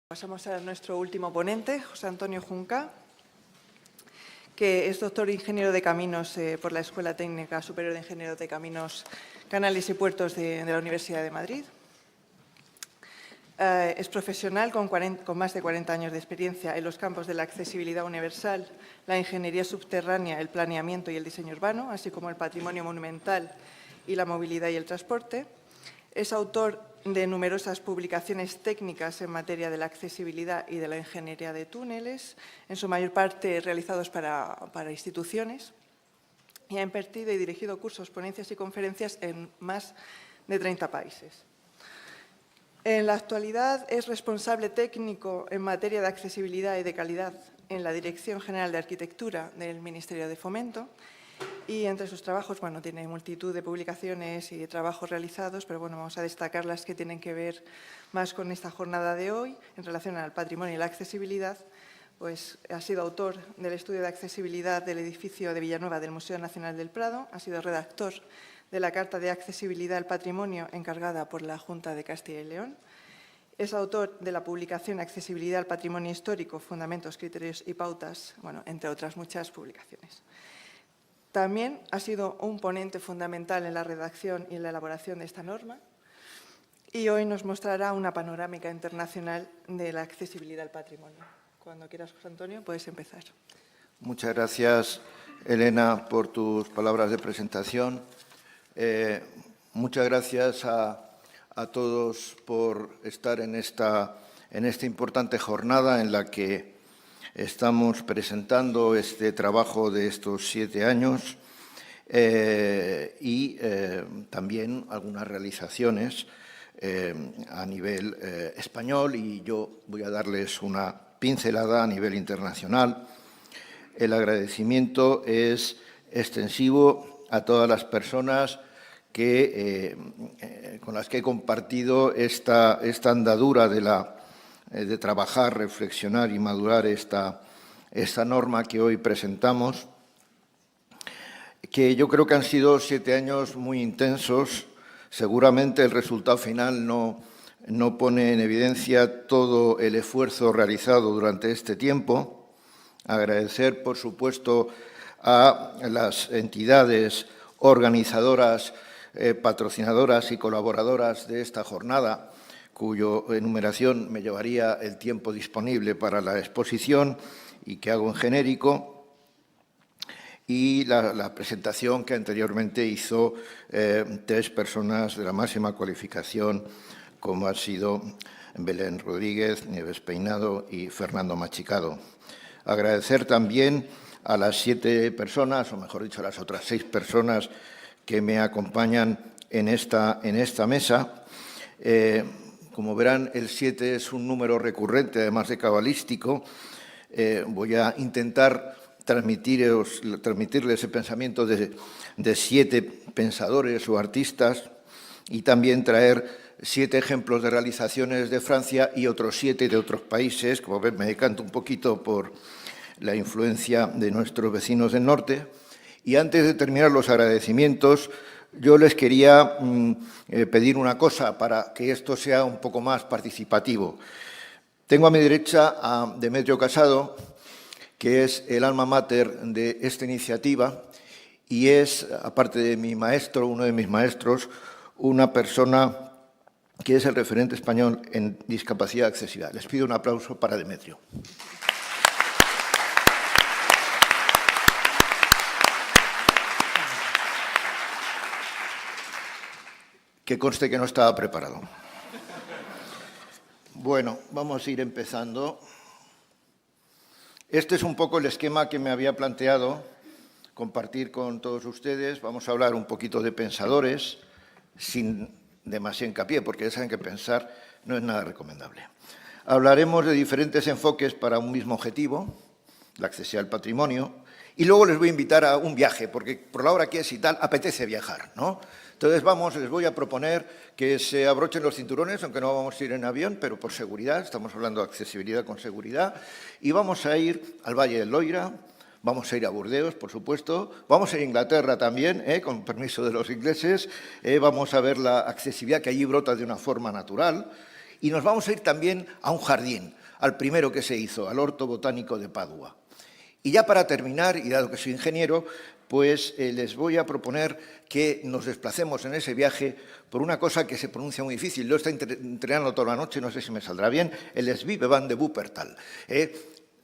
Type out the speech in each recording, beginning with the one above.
Pasamos a nuestro último ponente, José Antonio Junca, que es doctor ingeniero de caminos por la Escuela Técnica Superior de Ingenieros de Caminos, Canales y Puertos de la Universidad de Madrid. Es profesional con más de 40 años de experiencia en los campos de la accesibilidad universal, la ingeniería subterránea, el planeamiento y el diseño urbano, así como el patrimonio monumental y la movilidad y el transporte. Es autor de numerosas publicaciones técnicas en materia de la accesibilidad y de la ingeniería de túneles, en su mayor parte realizados para instituciones, y ha impartido y dirigido cursos, ponencias y conferencias en más de 30 países. En la actualidad es responsable técnico en materia de accesibilidad y de calidad en la Dirección General de Arquitectura del Ministerio de Fomento. Y entre sus trabajos, tiene multitud de publicaciones y de trabajos realizados, pero vamos a destacar las que tienen que ver más con esta jornada de hoy en relación al patrimonio y la accesibilidad. Pues ha sido autor del estudio de accesibilidad del edificio de Villanueva del Museo Nacional del Prado, ha sido redactor de la Carta de Accesibilidad al Patrimonio encargada por la Junta de Castilla y León. Es autor de la publicación Accesibilidad al Patrimonio Histórico, Fundamentos, Criterios y Pautas, entre otras muchas publicaciones. También ha sido un ponente fundamental en la redacción y en la elaboración de esta norma y hoy nos mostrará una panorámica internacional de la accesibilidad al patrimonio. Cuando quieras, José Antonio, puedes empezar. Muchas gracias, Elena, por tus palabras de presentación. Muchas gracias a todos por estar en esta importante jornada en la que estamos presentando este trabajo de estos 7 años y también algunas realizaciones a nivel español, y yo voy a darles una pincelada a nivel internacional. El agradecimiento es extensivo a todas las personas con las que he compartido esta andadura de trabajar, reflexionar y madurar esta norma que hoy presentamos, que yo creo que han sido 7 años muy intensos. Seguramente el resultado final no pone en evidencia todo el esfuerzo realizado durante este tiempo. Agradecer, por supuesto, a las entidades organizadoras, patrocinadoras y colaboradoras de esta jornada, cuya enumeración me llevaría el tiempo disponible para la exposición y que hago en genérico, y la presentación que anteriormente hizo 3 personas de la máxima cualificación, como han sido Belén Rodríguez, Nieves Peinado y Fernando Machicado. Agradecer también a las 7 personas, o mejor dicho, a las otras 6 personas que me acompañan en esta mesa. Como verán, el 7 es un número recurrente, además de cabalístico. Voy a intentar transmitirles ese pensamiento de 7 pensadores o artistas, y también traer 7 ejemplos de realizaciones de Francia y otros 7 de otros países. Como ven, me decanto un poquito por la influencia de nuestros vecinos del norte. Y antes de terminar los agradecimientos, yo les quería pedir una cosa para que esto sea un poco más participativo. Tengo a mi derecha a Demetrio Casado, que es el alma mater de esta iniciativa y es, aparte de mi maestro, uno de mis maestros, una persona que es el referente español en discapacidad y accesibilidad. Les pido un aplauso para Demetrio. Que conste que no estaba preparado. Bueno, vamos a ir empezando. Este es un poco el esquema que me había planteado compartir con todos ustedes. Vamos a hablar un poquito de pensadores, sin demasiado hincapié, porque ya saben que pensar no es nada recomendable. Hablaremos de diferentes enfoques para un mismo objetivo, la accesibilidad al patrimonio, y luego les voy a invitar a un viaje, porque por la hora que es y tal, apetece viajar, ¿no? Entonces, les voy a proponer que se abrochen los cinturones, aunque no vamos a ir en avión, pero por seguridad, estamos hablando de accesibilidad con seguridad, y vamos a ir al Valle del Loira, vamos a ir a Burdeos, por supuesto, vamos a ir a Inglaterra también, con permiso de los ingleses, vamos a ver la accesibilidad que allí brota de una forma natural, y nos vamos a ir también a un jardín, al primero que se hizo, al Orto Botánico de Padua. Y ya para terminar, y dado que soy ingeniero, pues les voy a proponer que nos desplacemos en ese viaje por una cosa que se pronuncia muy difícil. Yo estoy entrenando toda la noche, no sé si me saldrá bien, el Sveaban de Wuppertal.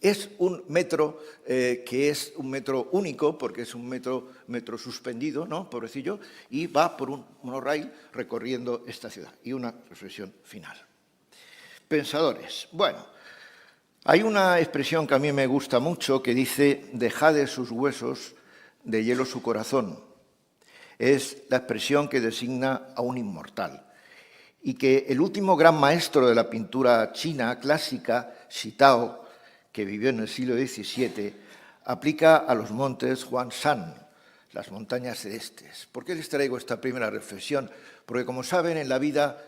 Es un metro que es un metro único, porque es un metro suspendido, ¿no? Pobrecillo, y va por un monorail recorriendo esta ciudad. Y una reflexión final. Pensadores. Bueno, hay una expresión que a mí me gusta mucho que dice: dejad sus huesos, de hielo su corazón. Es la expresión que designa a un inmortal. Y que el último gran maestro de la pintura china clásica, Xitao, que vivió en el siglo XVII, aplica a los montes Huangshan, las montañas celestes. ¿Por qué les traigo esta primera reflexión? Porque, como saben, en la vida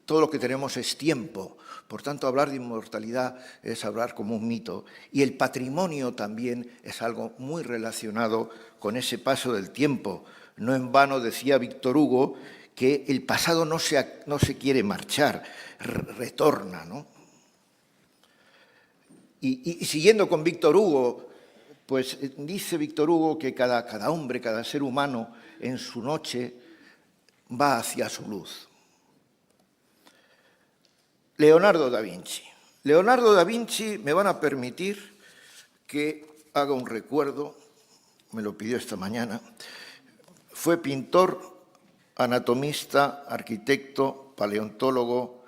todo lo que tenemos es tiempo. Por tanto, hablar de inmortalidad es hablar como un mito. Y el patrimonio también es algo muy relacionado con ese paso del tiempo. No en vano decía Víctor Hugo que el pasado no se quiere marchar, retorna, ¿no? Y siguiendo con Víctor Hugo, pues dice Víctor Hugo que cada hombre, cada ser humano, en su noche va hacia su luz. Leonardo da Vinci. Leonardo da Vinci, me van a permitir que haga un recuerdo, me lo pidió esta mañana. Fue pintor, anatomista, arquitecto, paleontólogo,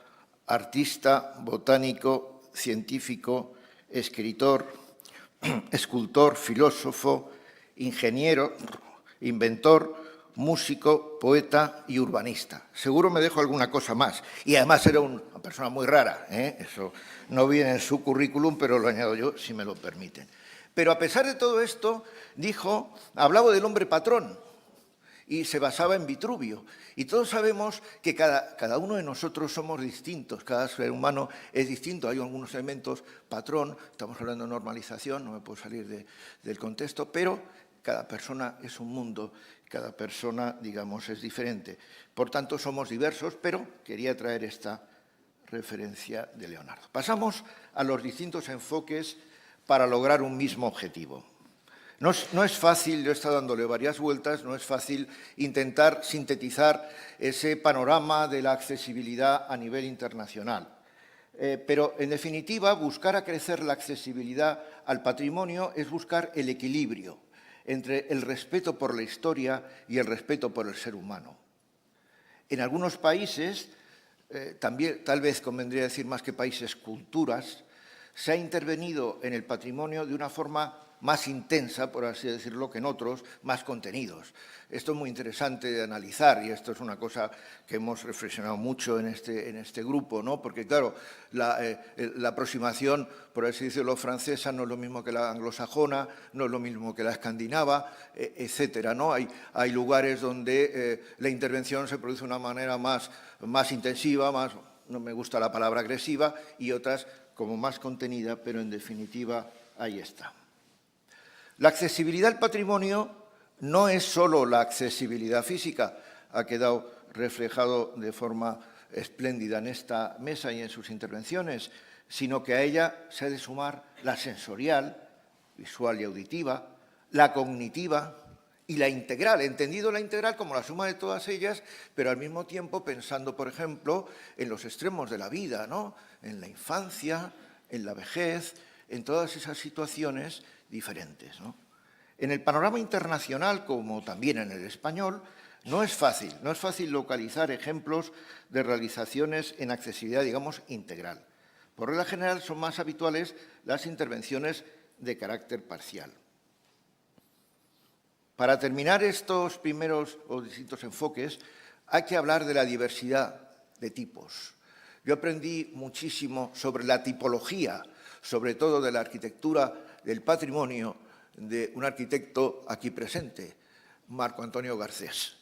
artista, botánico, científico, escritor, escultor, filósofo, ingeniero, inventor, músico, poeta y urbanista. Seguro me dejo alguna cosa más. Y además era una persona muy rara, ¿eh? Eso no viene en su currículum, pero lo añado yo, si me lo permiten. Pero a pesar de todo esto, hablaba del hombre patrón y se basaba en Vitruvio. Y todos sabemos que cada uno de nosotros somos distintos, cada ser humano es distinto. Hay algunos elementos patrón, estamos hablando de normalización, no me puedo salir del contexto, pero cada persona es un mundo, cada persona, digamos, es diferente. Por tanto, somos diversos, pero quería traer esta referencia de Leonardo. Pasamos a los distintos enfoques para lograr un mismo objetivo. No es fácil, yo he estado dándole varias vueltas, no es fácil intentar sintetizar ese panorama de la accesibilidad a nivel internacional. Pero, en definitiva, buscar acrecer la accesibilidad al patrimonio es buscar el equilibrio entre el respeto por la historia y el respeto por el ser humano. En algunos países, también tal vez convendría decir más que países, culturas, se ha intervenido en el patrimonio de una forma más intensa, por así decirlo, que en otros, más contenidos. Esto es muy interesante de analizar y esto es una cosa que hemos reflexionado mucho en este grupo, ¿no? Porque, claro, la aproximación, por así decirlo, francesa no es lo mismo que la anglosajona, no es lo mismo que la escandinava, etcétera, ¿no? Hay lugares donde la intervención se produce de una manera más intensiva, no me gusta la palabra agresiva, y otras como más contenida, pero en definitiva ahí está. La accesibilidad al patrimonio no es solo la accesibilidad física, ha quedado reflejado de forma espléndida en esta mesa y en sus intervenciones, sino que a ella se ha de sumar la sensorial, visual y auditiva, la cognitiva y la integral, entendido la integral como la suma de todas ellas, pero al mismo tiempo pensando, por ejemplo, en los extremos de la vida, ¿no? En la infancia, en la vejez, en todas esas situaciones diferentes, ¿no? En el panorama internacional, como también en el español, no es fácil localizar ejemplos de realizaciones en accesibilidad, digamos, integral. Por regla general, son más habituales las intervenciones de carácter parcial. Para terminar estos primeros o distintos enfoques, hay que hablar de la diversidad de tipos. Yo aprendí muchísimo sobre la tipología, sobre todo de la arquitectura del patrimonio, de un arquitecto aquí presente, Marco Antonio Garcés,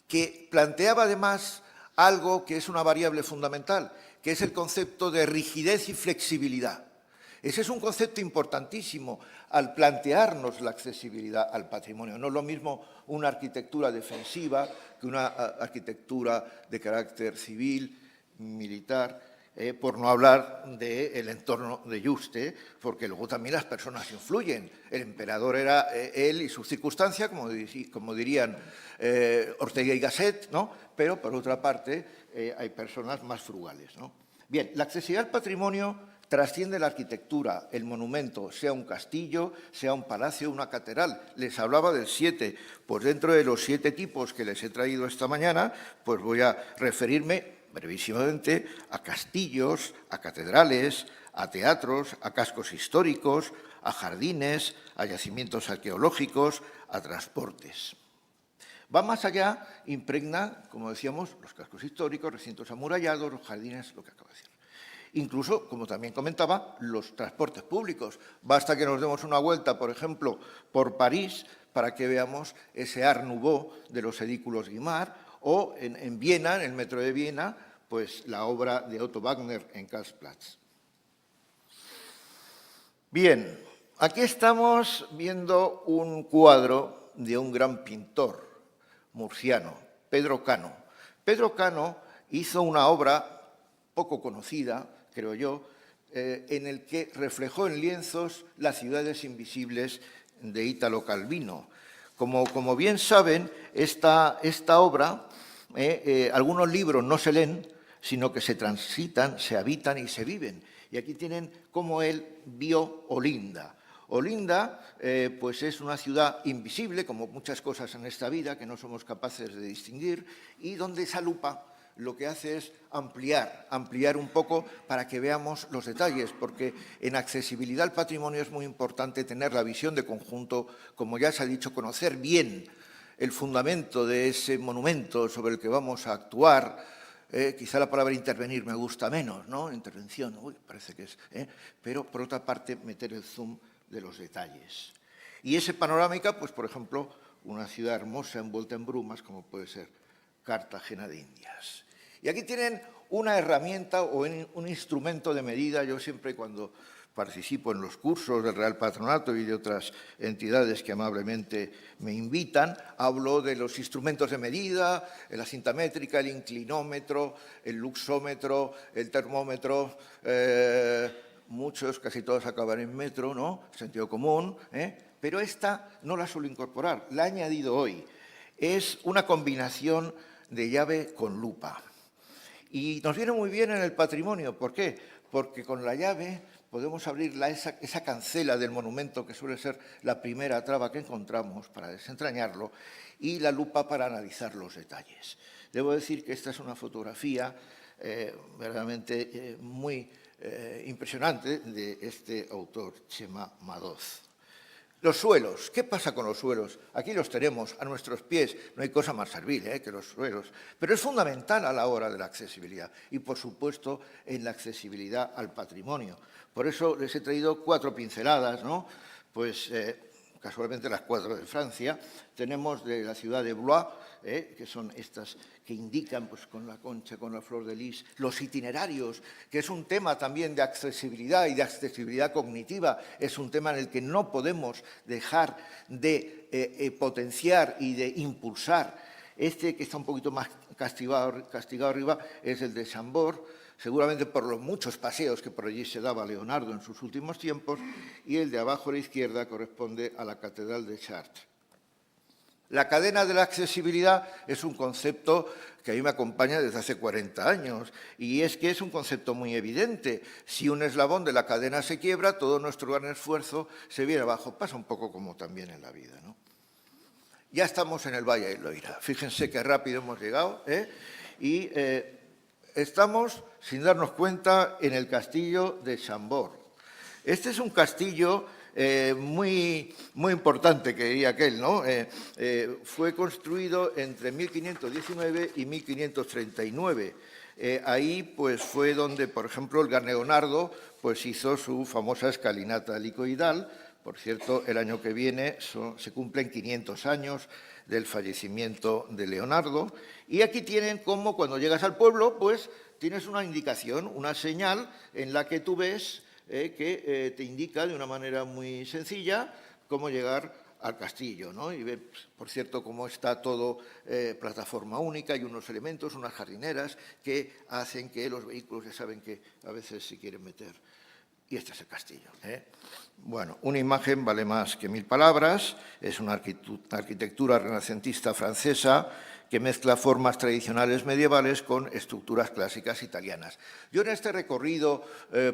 que planteaba además algo que es una variable fundamental, que es el concepto de rigidez y flexibilidad. Ese es un concepto importantísimo al plantearnos la accesibilidad al patrimonio. No es lo mismo una arquitectura defensiva que una arquitectura de carácter civil, militar, por no hablar del entorno de Yuste, porque luego también las personas influyen. El emperador era él y su circunstancia, como dirían Ortega y Gasset, ¿no? Pero, por otra parte, hay personas más frugales, ¿no? Bien, la accesibilidad al patrimonio trasciende la arquitectura, el monumento, sea un castillo, sea un palacio, una catedral. Les hablaba del 7, pues dentro de los 7 tipos que les he traído esta mañana, pues voy a referirme brevísimamente a castillos, a catedrales, a teatros, a cascos históricos, a jardines, a yacimientos arqueológicos, a transportes. Va más allá, impregna, como decíamos, los cascos históricos, recintos amurallados, los jardines, lo que acabo de decir. Incluso, como también comentaba, los transportes públicos. Basta que nos demos una vuelta, por ejemplo, por París, para que veamos ese Art Nouveau de los edículos Guimard, o en Viena, en el metro de Viena, pues la obra de Otto Wagner en Karlsplatz. Bien, aquí estamos viendo un cuadro de un gran pintor murciano, Pedro Cano. Pedro Cano hizo una obra poco conocida, creo yo, en el que reflejó en lienzos las ciudades invisibles de Ítalo Calvino. Como bien saben, esta obra, algunos libros no se leen, sino que se transitan, se habitan y se viven. Y aquí tienen cómo él vio Olinda. Olinda, pues es una ciudad invisible, como muchas cosas en esta vida, que no somos capaces de distinguir, y donde esa lupa lo que hace es ampliar un poco para que veamos los detalles, porque en accesibilidad al patrimonio es muy importante tener la visión de conjunto, como ya se ha dicho, conocer bien el fundamento de ese monumento sobre el que vamos a actuar. Quizá la palabra intervenir me gusta menos, ¿no? Intervención, uy, parece que es. Pero, por otra parte, meter el zoom de los detalles. Y ese panorámica, pues, por ejemplo, una ciudad hermosa envuelta en brumas, como puede ser Cartagena de Indias. Y aquí tienen una herramienta o un instrumento de medida. Yo siempre, cuando participo en los cursos del Real Patronato y de otras entidades que amablemente me invitan, hablo de los instrumentos de medida, la cinta métrica, el inclinómetro, el luxómetro, el termómetro, muchos, casi todos acaban en metro, ¿no? Sentido común, pero esta no la suelo incorporar, la he añadido hoy. Es una combinación de llave con lupa. Y nos viene muy bien en el patrimonio. ¿Por qué? Porque con la llave podemos abrir esa cancela del monumento, que suele ser la primera traba que encontramos para desentrañarlo, y la lupa para analizar los detalles. Debo decir que esta es una fotografía verdaderamente muy impresionante de este autor, Chema Madoz. Los suelos. ¿Qué pasa con los suelos? Aquí los tenemos a nuestros pies. No hay cosa más servil que los suelos. Pero es fundamental a la hora de la accesibilidad y, por supuesto, en la accesibilidad al patrimonio. Por eso les he traído 4 pinceladas, ¿no? Pues casualmente las 4 de Francia. Tenemos de la ciudad de Blois, que son estas que indican, pues, con la concha, con la flor de lis, los itinerarios, que es un tema también de accesibilidad y de accesibilidad cognitiva. Es un tema en el que no podemos dejar de potenciar y de impulsar. Este, que está un poquito más castigado arriba, es el de Chambord, seguramente por los muchos paseos que por allí se daba Leonardo en sus últimos tiempos, y el de abajo a la izquierda corresponde a la Catedral de Chartres. La cadena de la accesibilidad es un concepto que a mí me acompaña desde hace 40 años, y es que es un concepto muy evidente. Si un eslabón de la cadena se quiebra, todo nuestro gran esfuerzo se viene abajo. Pasa un poco como también en la vida, ¿no? Ya estamos en el Valle del Loira. Fíjense qué rápido hemos llegado, y estamos, sin darnos cuenta, en el castillo de Chambord. Este es un castillo muy importante, que diría aquel, ¿no? Fue construido entre 1519 y 1539. Ahí, pues, fue donde, por ejemplo, el gran Leonardo, pues, hizo su famosa escalinata helicoidal. Por cierto, el año que viene se cumplen 500 años del fallecimiento de Leonardo. Y aquí tienen cómo, cuando llegas al pueblo, pues tienes una indicación, una señal en la que tú ves que te indica de una manera muy sencilla cómo llegar al castillo, ¿no? Y ven, por cierto, cómo está todo plataforma única y unos elementos, unas jardineras que hacen que los vehículos ya saben que a veces se quieren meter. Y este es el castillo, ¿eh? Bueno, una imagen vale más que 1000 palabras, es una arquitectura renacentista francesa que mezcla formas tradicionales medievales con estructuras clásicas italianas. Yo en este recorrido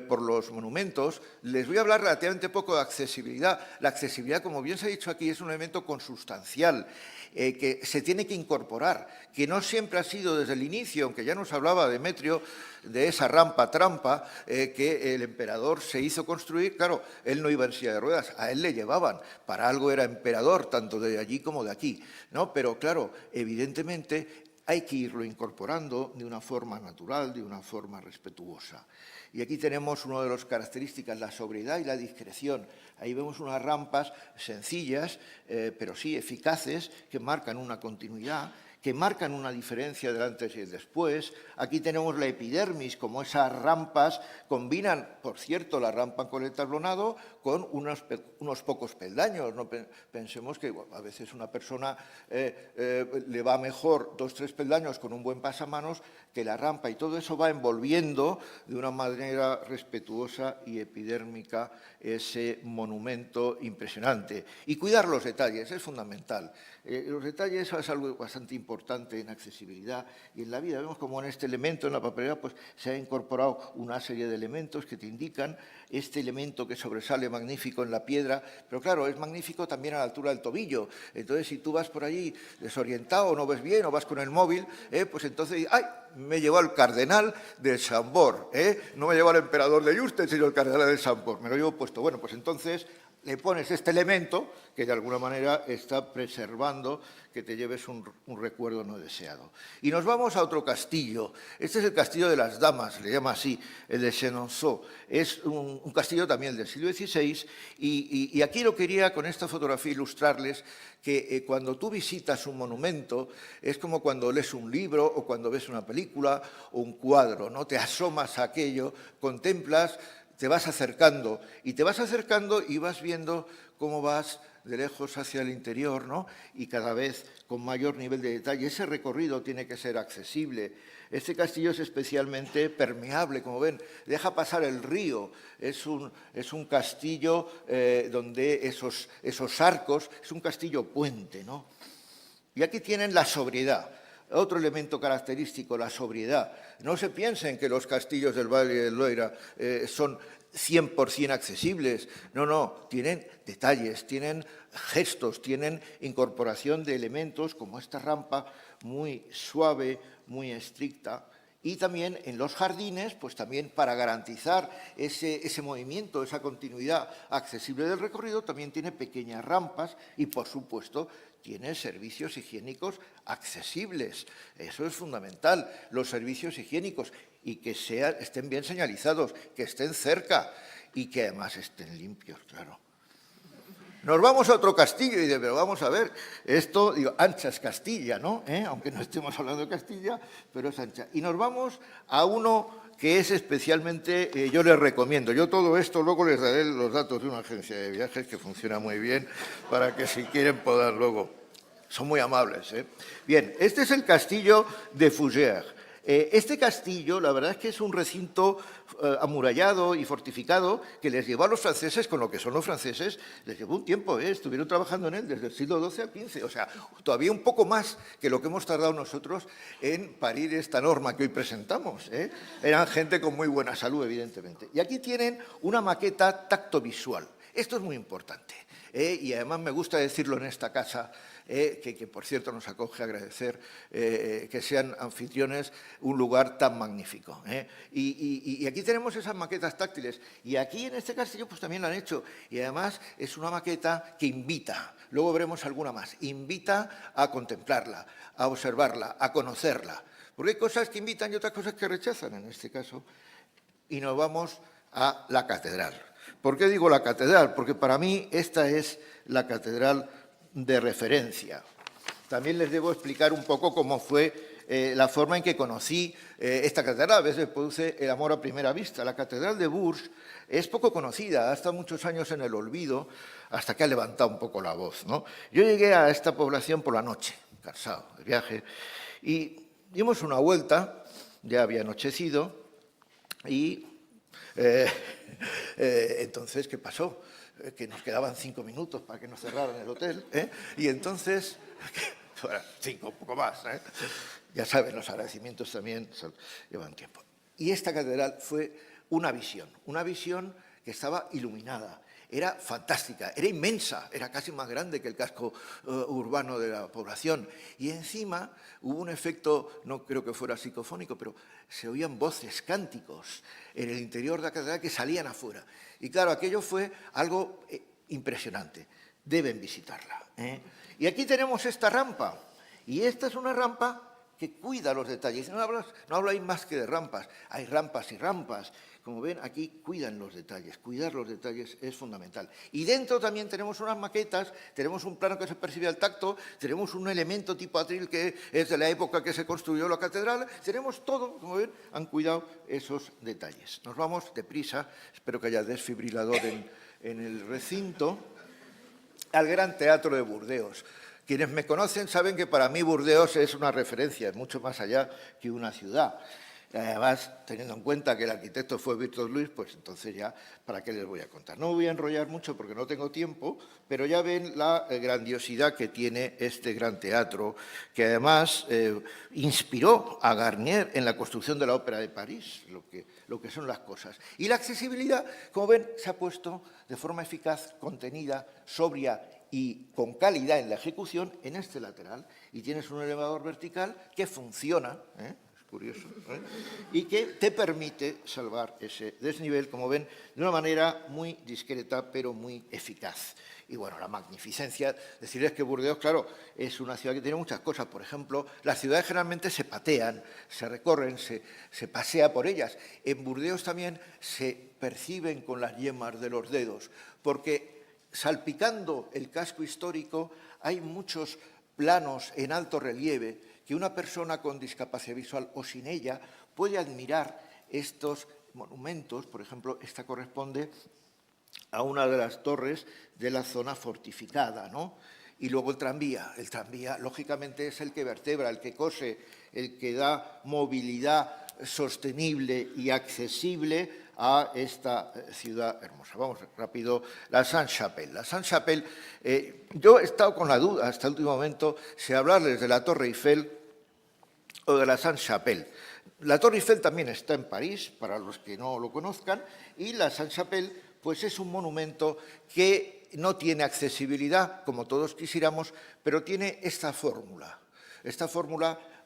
por los monumentos les voy a hablar relativamente poco de accesibilidad. La accesibilidad, como bien se ha dicho aquí, es un elemento consustancial que se tiene que incorporar, que no siempre ha sido desde el inicio, aunque ya nos hablaba Demetrio de esa rampa trampa que el emperador se hizo construir. Claro, él no iba en silla de ruedas, a él le llevaban, para algo era emperador, tanto de allí como de aquí, ¿no? Pero claro, evidentemente hay que irlo incorporando de una forma natural, de una forma respetuosa. Y aquí tenemos una de las características, la sobriedad y la discreción. Ahí vemos unas rampas sencillas, pero sí eficaces, que marcan una continuidad, que marcan una diferencia del antes y el después. Aquí tenemos la epidermis, como esas rampas combinan, por cierto, la rampa con el tablonado con unos pocos peldaños. No pensemos que a veces una persona le va mejor 2 o 3 peldaños con un buen pasamanos que la rampa, y todo eso va envolviendo de una manera respetuosa y epidérmica ese monumento impresionante. Y cuidar los detalles es fundamental. Los detalles es algo bastante importante en accesibilidad y en la vida. Vemos como en este elemento, en la papelera, pues se ha incorporado una serie de elementos que te indican este elemento que sobresale magnífico en la piedra, pero claro, es magnífico también a la altura del tobillo. Entonces, si tú vas por allí desorientado, no ves bien, o vas con el móvil, pues entonces, ¡ay!, me llevó al cardenal de Chambord, no me llevó al emperador de Juste, sino al cardenal de Chambord, me lo llevo puesto. Bueno, pues entonces le pones este elemento que de alguna manera está preservando que te lleves un recuerdo no deseado. Y nos vamos a otro castillo. Este es el castillo de las damas, le llama así, el de Chenonceau. Es un castillo también del siglo XVI y aquí lo quería con esta fotografía ilustrarles que cuando tú visitas un monumento es como cuando lees un libro o cuando ves una película o un cuadro, ¿no? Te asomas a aquello, contemplas, te vas acercando y vas viendo cómo vas de lejos hacia el interior, ¿no? Y cada vez con mayor nivel de detalle. Ese recorrido tiene que ser accesible. Este castillo es especialmente permeable, como ven, deja pasar el río. Es un castillo donde esos arcos, es un castillo puente, ¿no? Y aquí tienen la sobriedad. Otro elemento característico, la sobriedad. No se piensen que los castillos del Valle del Loira son 100% accesibles. No, no, tienen detalles, tienen gestos, tienen incorporación de elementos como esta rampa muy suave, muy estricta. Y también en los jardines, pues también para garantizar ese movimiento, esa continuidad accesible del recorrido, también tiene pequeñas rampas y, por supuesto, tiene servicios higiénicos accesibles. Eso es fundamental, los servicios higiénicos, y que estén bien señalizados, que estén cerca y que además estén limpios, claro. Nos vamos a otro castillo y dice, pero vamos a ver, esto, digo, ancha es Castilla, ¿no? Aunque no estemos hablando de Castilla, pero es ancha. Y nos vamos a uno que es especialmente, yo les recomiendo. Yo todo esto luego les daré los datos de una agencia de viajes que funciona muy bien para que si quieren puedan luego. Son muy amables, ¿eh? Bien, este es el castillo de Fougères. Este castillo, la verdad es que es un recinto amurallado y fortificado que les llevó a los franceses, con lo que son los franceses, les llevó un tiempo, estuvieron trabajando en él desde el siglo XII al XV, o sea, todavía un poco más que lo que hemos tardado nosotros en parir esta norma que hoy presentamos. Eran gente con muy buena salud, evidentemente. Y aquí tienen una maqueta tactovisual. Esto es muy importante, y además me gusta decirlo en esta casa, que por cierto nos acoge, agradecer que sean anfitriones, un lugar tan magnífico. Y aquí tenemos esas maquetas táctiles, y aquí en este castillo pues también lo han hecho, y además es una maqueta que invita, luego veremos alguna más, invita a contemplarla, a observarla, a conocerla, porque hay cosas que invitan y otras cosas que rechazan en este caso, y nos vamos a la catedral. ¿Por qué digo la catedral? Porque para mí esta es la catedral de referencia. También les debo explicar un poco cómo fue la forma en que conocí esta catedral. A veces produce el amor a primera vista. La catedral de Bourges es poco conocida, ha estado muchos años en el olvido, hasta que ha levantado un poco la voz, ¿no? Yo llegué a esta población por la noche, cansado del viaje, y dimos una vuelta, ya había anochecido, y entonces, ¿qué pasó? Que nos quedaban 5 minutos para que nos cerraran el hotel, y entonces, bueno, 5, un poco más, ya saben, los agradecimientos también llevan tiempo. Y esta catedral fue una visión que estaba iluminada. Era fantástica, era inmensa, era casi más grande que el casco urbano de la población. Y encima hubo un efecto, no creo que fuera psicofónico, pero se oían voces, cánticos en el interior de la catedral que salían afuera. Y claro, aquello fue algo impresionante. Deben visitarla. Y aquí tenemos esta rampa. Y esta es una rampa que cuida los detalles. No habláis más que de rampas. Hay rampas y rampas. Como ven, aquí cuidan los detalles. Cuidar los detalles es fundamental. Y dentro también tenemos unas maquetas, tenemos un plano que se percibe al tacto, tenemos un elemento tipo atril que es de la época que se construyó la catedral. Tenemos todo, como ven, han cuidado esos detalles. Nos vamos deprisa, espero que haya desfibrilador en el recinto, al Gran Teatro de Burdeos. Quienes me conocen saben que para mí Burdeos es una referencia, es mucho más allá que una ciudad. Además, teniendo en cuenta que el arquitecto fue Víctor Luis, pues entonces ya, ¿para qué les voy a contar? No me voy a enrollar mucho porque no tengo tiempo, pero ya ven la grandiosidad que tiene este gran teatro, que además inspiró a Garnier en la construcción de la Ópera de París, lo que son las cosas. Y la accesibilidad, como ven, se ha puesto de forma eficaz, contenida, sobria y con calidad en la ejecución en este lateral. Y tienes un elevador vertical que funciona, curioso, y que te permite salvar ese desnivel, como ven, de una manera muy discreta, pero muy eficaz. Y bueno, la magnificencia, decirles que Burdeos, claro, es una ciudad que tiene muchas cosas. Por ejemplo, las ciudades generalmente se patean, se recorren, se pasea por ellas. En Burdeos también se perciben con las yemas de los dedos, porque salpicando el casco histórico hay muchos planos en alto relieve que una persona con discapacidad visual o sin ella puede admirar estos monumentos. Por ejemplo, esta corresponde a una de las torres de la zona fortificada, ¿no? Y luego el tranvía, lógicamente es el que vertebra, el que cose, el que da movilidad sostenible y accesible a esta ciudad hermosa. Vamos rápido, la Sainte-Chapelle. La Sainte-Chapelle, yo he estado con la duda hasta el último momento si hablarles de la Torre Eiffel o de la Sainte-Chapelle. La Torre Eiffel también está en París, para los que no lo conozcan, y la Sainte-Chapelle pues es un monumento que no tiene accesibilidad, como todos quisiéramos, pero tiene esta fórmula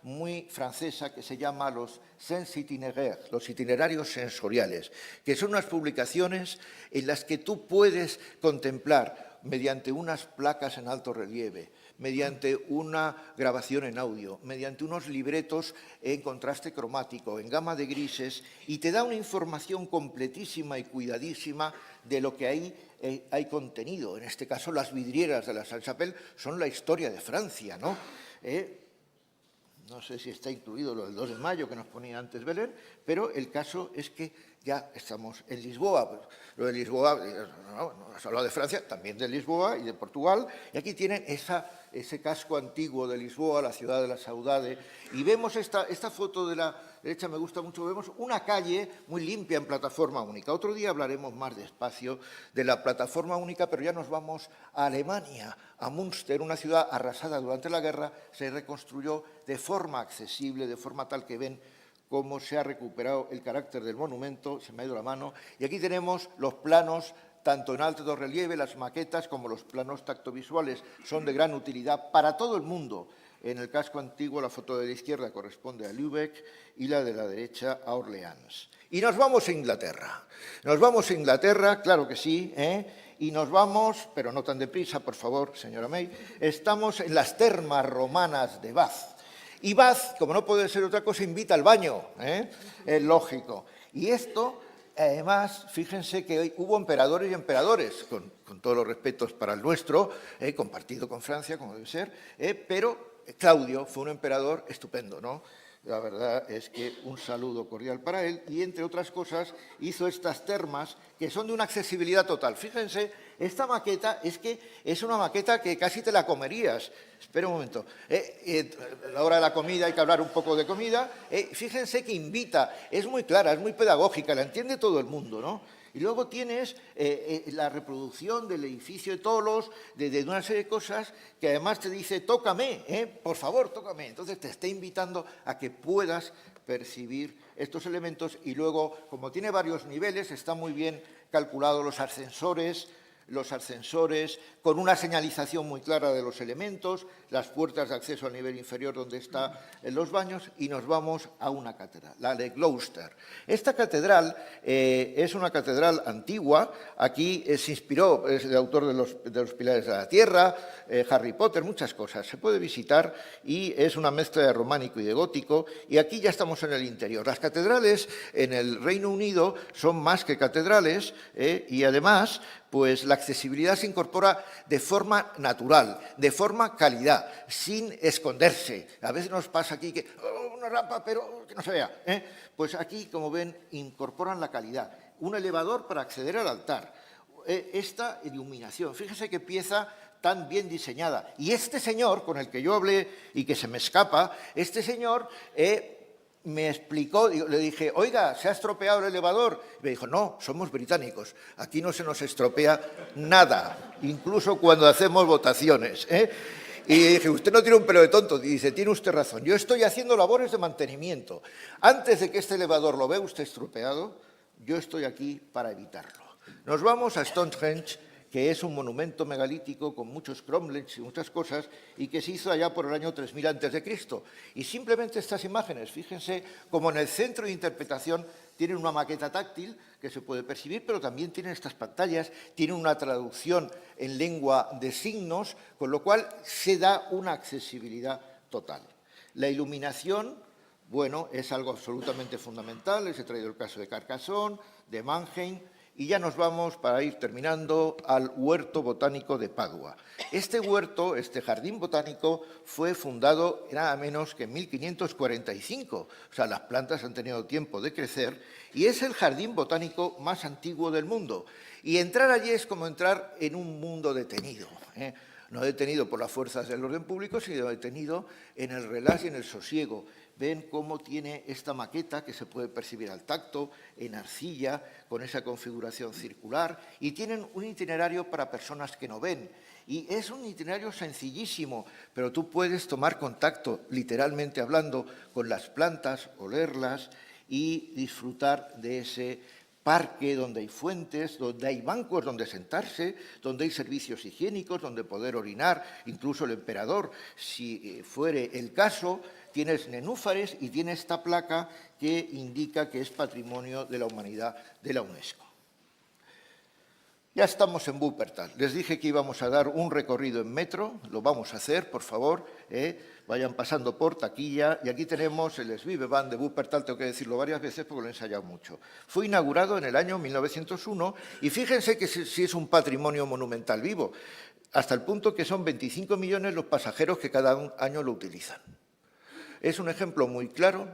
muy francesa que se llama los sens itinéraires, los itinerarios sensoriales, que son unas publicaciones en las que tú puedes contemplar mediante unas placas en alto relieve, mediante una grabación en audio, mediante unos libretos en contraste cromático, en gama de grises, y te da una información completísima y cuidadísima de lo que ahí hay contenido. En este caso, las vidrieras de la Sainte-Chapelle son la historia de Francia, ¿no? No sé si está incluido lo del 2 de mayo que nos ponía antes Belén, pero el caso es que ya estamos en Lisboa. Lo de Lisboa, no has hablado de Francia, también de Lisboa y de Portugal, y aquí tienen ese casco antiguo de Lisboa, la ciudad de la saudade, y vemos esta foto de la derecha, me gusta mucho, vemos una calle muy limpia en plataforma única. Otro día hablaremos más despacio de la plataforma única, pero ya nos vamos a Alemania, a Münster, una ciudad arrasada durante la guerra, se reconstruyó de forma accesible, de forma tal que ven cómo se ha recuperado el carácter del monumento, se me ha ido la mano, y aquí tenemos los planos, tanto en alto relieve, las maquetas, como los planos tactovisuales, son de gran utilidad para todo el mundo. En el casco antiguo, la foto de la izquierda corresponde a Lübeck y la de la derecha a Orleans. Y nos vamos a Inglaterra. Nos vamos a Inglaterra, claro que sí, y nos vamos, pero no tan deprisa, por favor, señora May, estamos en las termas romanas de Bath. Y Bath, como no puede ser otra cosa, invita al baño, es lógico. Y esto, además, fíjense que hubo emperadores y emperadores, con todos los respetos para el nuestro, compartido con Francia, como debe ser, pero Claudio fue un emperador estupendo, ¿no? La verdad es que un saludo cordial para él y, entre otras cosas, hizo estas termas que son de una accesibilidad total. Fíjense, esta maqueta es una maqueta que casi te la comerías. Espera un momento. A la hora de la comida hay que hablar un poco de comida. Fíjense que invita, es muy clara, es muy pedagógica, la entiende todo el mundo, ¿no? Y luego tienes la reproducción del edificio de Tolos, de una serie de cosas que además te dice, tócame, por favor, tócame. Entonces te está invitando a que puedas percibir estos elementos y luego, como tiene varios niveles, está muy bien calculado los ascensores, con una señalización muy clara de los elementos, las puertas de acceso al nivel inferior donde están los baños, y nos vamos a una catedral, la de Gloucester. Esta catedral es una catedral antigua. Aquí se inspiró, es el autor de los Pilares de la Tierra, Harry Potter, muchas cosas. Se puede visitar y es una mezcla de románico y de gótico, y aquí ya estamos en el interior. Las catedrales en el Reino Unido son más que catedrales y además pues la accesibilidad se incorpora de forma natural, de forma calidad, sin esconderse. A veces nos pasa aquí que una rampa, pero que no se vea. Pues aquí, como ven, incorporan la calidad. Un elevador para acceder al altar. Esta iluminación, fíjense qué pieza tan bien diseñada. Y este señor, con el que yo hablé y que se me escapa, este señor me explicó, le dije, oiga, ¿se ha estropeado el elevador? Y me dijo, no, somos británicos, aquí no se nos estropea nada, incluso cuando hacemos votaciones. Y dije, usted no tiene un pelo de tonto. Y dice, tiene usted razón, yo estoy haciendo labores de mantenimiento. Antes de que este elevador lo vea usted estropeado, yo estoy aquí para evitarlo. Nos vamos a Stonehenge, que es un monumento megalítico con muchos cromlechs y muchas cosas, y que se hizo allá por el año 3000 a.C. Y simplemente estas imágenes, fíjense como en el centro de interpretación tienen una maqueta táctil que se puede percibir, pero también tienen estas pantallas, tienen una traducción en lengua de signos, con lo cual se da una accesibilidad total. La iluminación, bueno, es algo absolutamente fundamental. Les he traído el caso de Carcassonne, de Mannheim. Y ya nos vamos, para ir terminando, al Huerto Botánico de Padua. Este huerto, este jardín botánico, fue fundado nada menos que en 1545. O sea, las plantas han tenido tiempo de crecer y es el jardín botánico más antiguo del mundo. Y entrar allí es como entrar en un mundo detenido. No detenido por las fuerzas del orden público, sino detenido en el relax y en el sosiego. Ven cómo tiene esta maqueta que se puede percibir al tacto, en arcilla, con esa configuración circular, y tienen un itinerario para personas que no ven. Y es un itinerario sencillísimo, pero tú puedes tomar contacto, literalmente hablando, con las plantas, olerlas y disfrutar de ese parque donde hay fuentes, donde hay bancos donde sentarse, donde hay servicios higiénicos, donde poder orinar, incluso el emperador, si fuere el caso. Tienes nenúfares y tiene esta placa que indica que es Patrimonio de la Humanidad de la UNESCO. Ya estamos en Wuppertal. Les dije que íbamos a dar un recorrido en metro, lo vamos a hacer, por favor. Vayan pasando por taquilla. Y aquí tenemos el Svebeband de Wuppertal, tengo que decirlo varias veces porque lo he ensayado mucho. Fue inaugurado en el año 1901 y fíjense que sí es un patrimonio monumental vivo, hasta el punto que son 25 millones los pasajeros que cada año lo utilizan. Es un ejemplo muy claro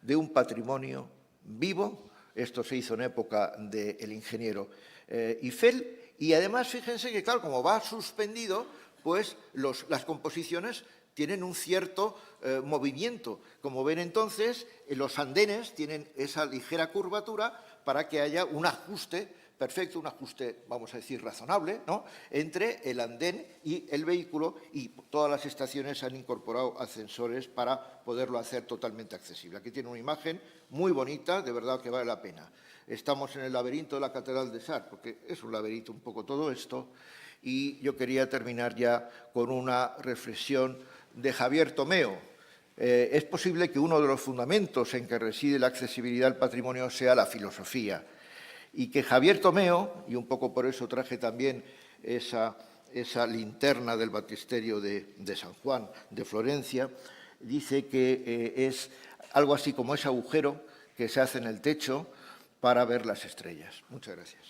de un patrimonio vivo. Esto se hizo en época del ingeniero Eiffel. Y además, fíjense que, claro, como va suspendido, pues las composiciones tienen un cierto movimiento. Como ven entonces, los andenes tienen esa ligera curvatura para que haya un ajuste perfecto, un ajuste, vamos a decir, razonable, ¿no?, entre el andén y el vehículo, y todas las estaciones han incorporado ascensores para poderlo hacer totalmente accesible. Aquí tiene una imagen muy bonita, de verdad que vale la pena. Estamos en el laberinto de la Catedral de Sardes, porque es un laberinto un poco todo esto, y yo quería terminar ya con una reflexión de Javier Tomeo. Es posible que uno de los fundamentos en que reside la accesibilidad al patrimonio sea la filosofía, y que Javier Tomeo, y un poco por eso traje también esa linterna del baptisterio de San Juan de Florencia, dice que es algo así como ese agujero que se hace en el techo para ver las estrellas. Muchas gracias.